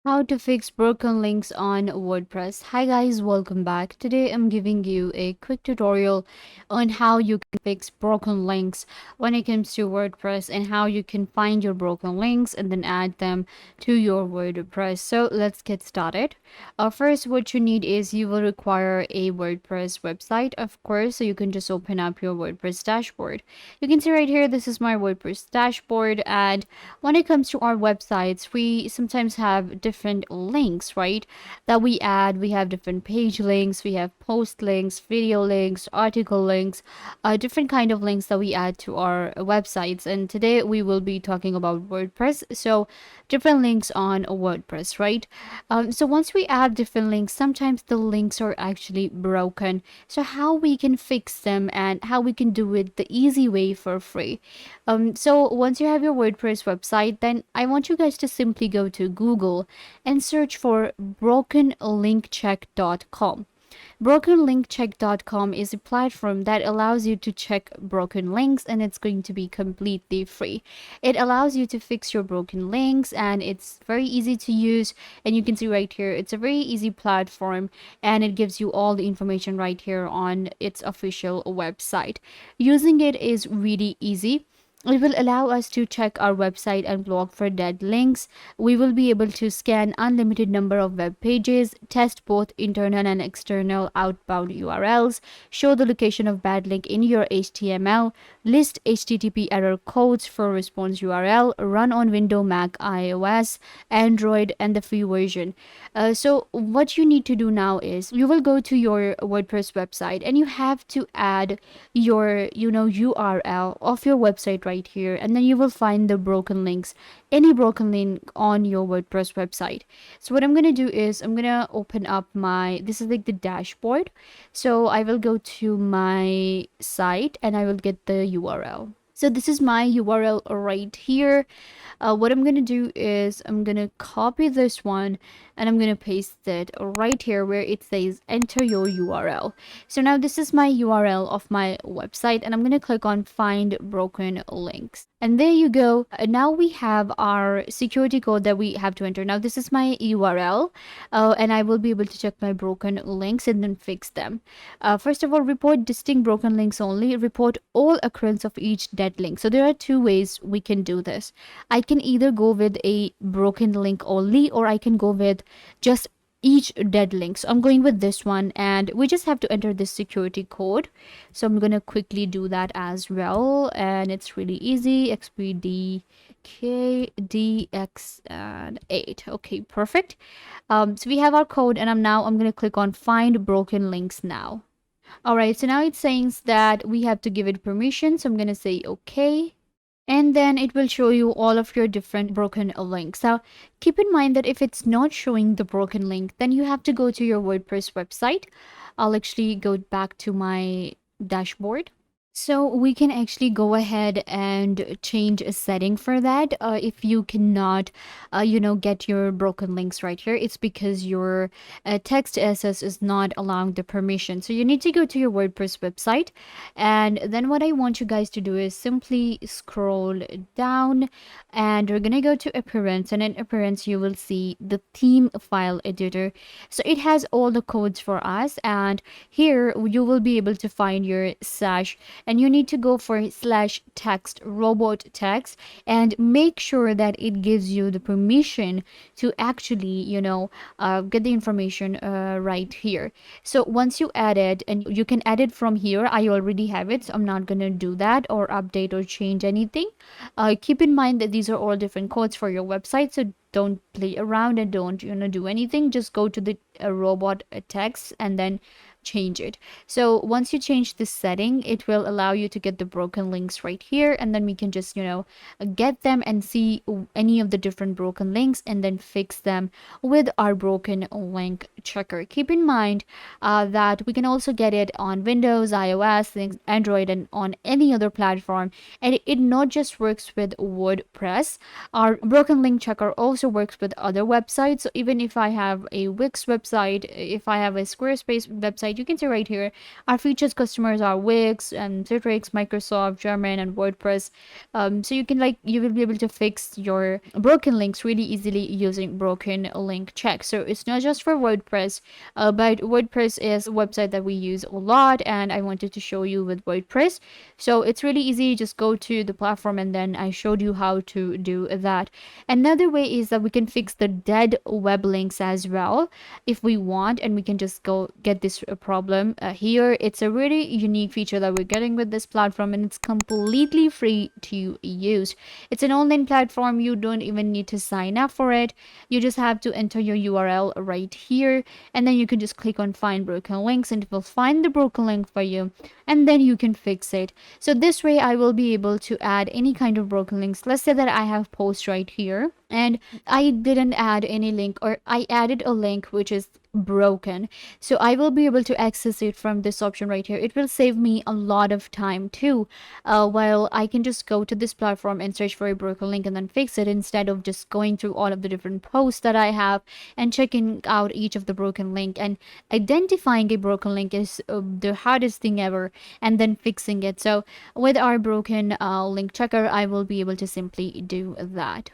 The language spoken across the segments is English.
How to fix broken links on WordPress. Hi guys, welcome back. Today I'm giving you a quick tutorial on how you can fix broken links when it comes to WordPress and how you can find your broken links and then add them to your WordPress. So let's get started. First, what you need is you will require a WordPress website, of course, so you can just open up your WordPress dashboard. You can see right here, this is my WordPress dashboard, and when it comes to our websites, we sometimes have different links, right? That we add. We have different page links, we have post links, video links, article links, different kind of links that we add to our websites. And today we will be talking about WordPress. So different links on WordPress, right? So once we add different links, sometimes the links are actually broken. So how we can fix them and how we can do it the easy way for free. So once you have your WordPress website, then I want you guys to simply go to Google and search for brokenlinkcheck.com. Brokenlinkcheck.com is a platform that allows you to check broken links, and it's going to be completely free. It allows you to fix your broken links, and it's very easy to use. And you can see right here, it's a very easy platform, and it gives you all the information right here on its official website. Using it is really easy. It will allow us to check our website and block for dead links. We will be able to scan unlimited number of web pages, test both internal and external outbound URLs, show the location of bad link in your HTML, list HTTP error codes for response URL, run on Windows, Mac, iOS, Android, and the free version. So what you need to do now is you will go to your WordPress website and you have to add your URL of your website right here, and then you will find the broken links, any broken link on your WordPress website. So what I'm going to do is I'm going to open up this is like the dashboard. So I will go to my site and I will get the URL. So this is my URL right here. What I'm going to do is I'm going to copy this one and I'm going to paste it right here where it says enter your URL. So now this is my URL of my website, and I'm going to click on find broken links. And there you go. Now we have our security code that we have to enter. Now this is my URL, and I will be able to check my broken links and then fix them. First of all, report distinct broken links only. Report all occurrence of each dead link. So there are two ways we can do this. I can either go with a broken link only, or I can go with just each dead link. So I'm going with this one, and we just have to enter this security code. So I'm gonna quickly do that as well, and it's really easy. XPDKDX and 8. Okay, perfect. So we have our code, and I'm gonna click on find broken links now. All right, so now it's saying that we have to give it permission, so I'm gonna say okay. And then it will show you all of your different broken links. Now, keep in mind that if it's not showing the broken link, then you have to go to your WordPress website. I'll actually go back to my dashboard. So we can actually go ahead and change a setting for that. If you cannot, get your broken links right here, it's because your text CSS is not allowing the permission. So you need to go to your WordPress website. And then what I want you guys to do is simply scroll down, and we're going to go to Appearance. And in Appearance, you will see the theme file editor. So it has all the codes for us. And here you will be able to find your sash, and you need to go for slash text robot text and make sure that it gives you the permission to actually get the information right here. So once you add it, and you can add it from here, I already have it, so I'm not gonna do that or update or change anything. Keep in mind that these are all different codes for your website, so don't play around and don't do anything. Just go to the robot text and then change it. So once you change this setting, it will allow you to get the broken links right here, and then we can just get them and see any of the different broken links and then fix them with our broken link checker. Keep in mind that we can also get it on Windows, iOS, Android, and on any other platform, and it not just works with WordPress. Our broken link checker also works with other websites. So even if I have a Wix website, if I have a Squarespace website, website, you can see right here our featured customers are Wix and Citrix, Microsoft, German, and WordPress. So you can like you will be able to fix your broken links really easily using broken link check. So it's not just for WordPress, but WordPress is a website that we use a lot, and I wanted to show you with WordPress. So it's really easy. Just go to the platform, and then I showed you how to do that. Another way is that we can fix the dead web links as well if we want, and we can just go get this problem here. It's a really unique feature that we're getting with this platform, and it's completely free to use. It's an online platform. You don't even need to sign up for it. You just have to enter your URL right here, and then you can just click on find broken links, and it will find the broken link for you, and then you can fix it. So this way I will be able to add any kind of broken links. Let's say that I have post right here and I didn't add any link, or I added a link which is broken. So I will be able to access it from this option right here. It will save me a lot of time too, while I can just go to this platform and search for a broken link and then fix it, instead of just going through all of the different posts that I have and checking out each of the broken link. And identifying a broken link is the hardest thing ever, and then fixing it. So with our broken link checker, I will be able to simply do that.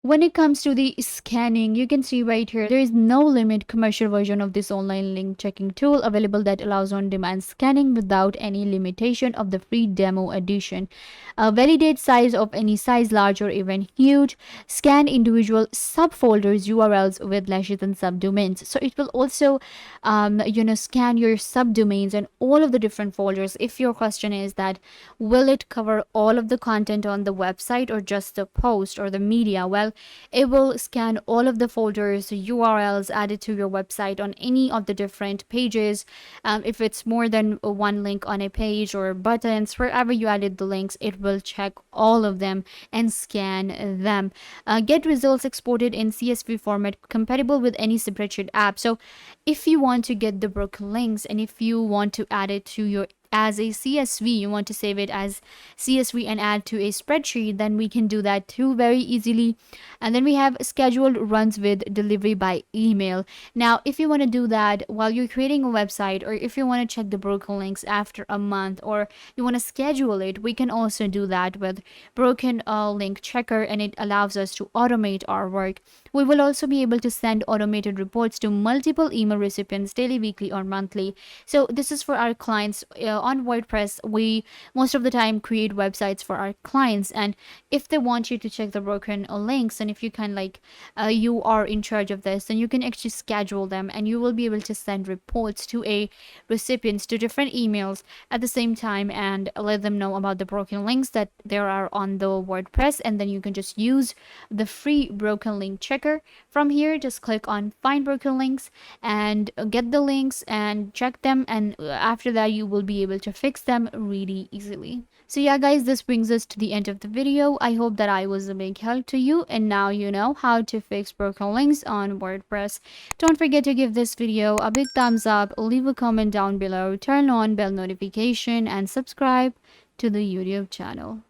When it comes to the scanning, you can see right here, there is no limit commercial version of this online link checking tool available that allows on-demand scanning without any limitation of the free demo edition. Validate size of any size, large or even huge. Scan individual subfolders, URLs with lashes and subdomains. So it will also, scan your subdomains and all of the different folders. If your question is that, will it cover all of the content on the website or just the post or the media? Well, it will scan all of the folders, URLs added to your website on any of the different pages. If it's more than one link on a page or buttons, wherever you added the links, it will check all of them and scan them. Get results exported in CSV format compatible with any spreadsheet app. So if you want to get the broken links, and if you want to add it to your as a CSV, you want to save it as CSV and add to a spreadsheet, then we can do that too very easily. And then we have scheduled runs with delivery by email. Now, if you want to do that while you're creating a website, or if you want to check the broken links after a month, or you want to schedule it, we can also do that with broken link checker, and it allows us to automate our work. We will also be able to send automated reports to multiple email recipients daily, weekly, or monthly. So this is for our clients. On WordPress, we most of the time create websites for our clients, and if they want you to check the broken links, and if you can you are in charge of this, then you can actually schedule them, and you will be able to send reports to a recipients to different emails at the same time, and let them know about the broken links that there are on the WordPress. And then you can just use the free broken link checker. From here, just click on find broken links and get the links and check them, and after that you will be able to fix them really easily. So yeah guys, this brings us to the end of the video. I hope that I was a big help to you, and now you know how to fix broken links on WordPress. Don't forget to give this video a big thumbs up, leave a comment down below, turn on bell notification, and subscribe to the YouTube channel.